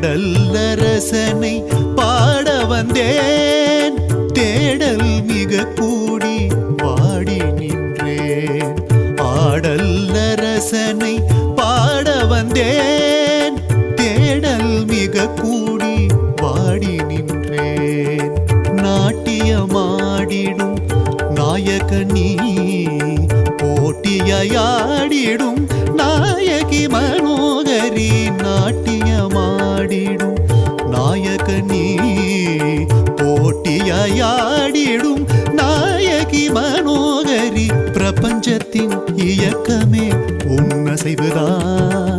ஆடல் அரசனை பாட வந்தேன், தேடல் மிக கூடி பாடி நின்றேன். ஆடல் அரசனை பாட வந்தேன், தேடல் மிக கூடி பாடி நின்றேன். நாட்டியமாடிடும் நாயகனீ, போட்டியாடிடும் நாயகி மனோகரி. நாட்டியமாடிடும் நாயகனீ, போட்டியாடிடும் நாயகி மனோகரி. பிரபஞ்சத்தின் இயக்கமே உன்னசைவுதான்,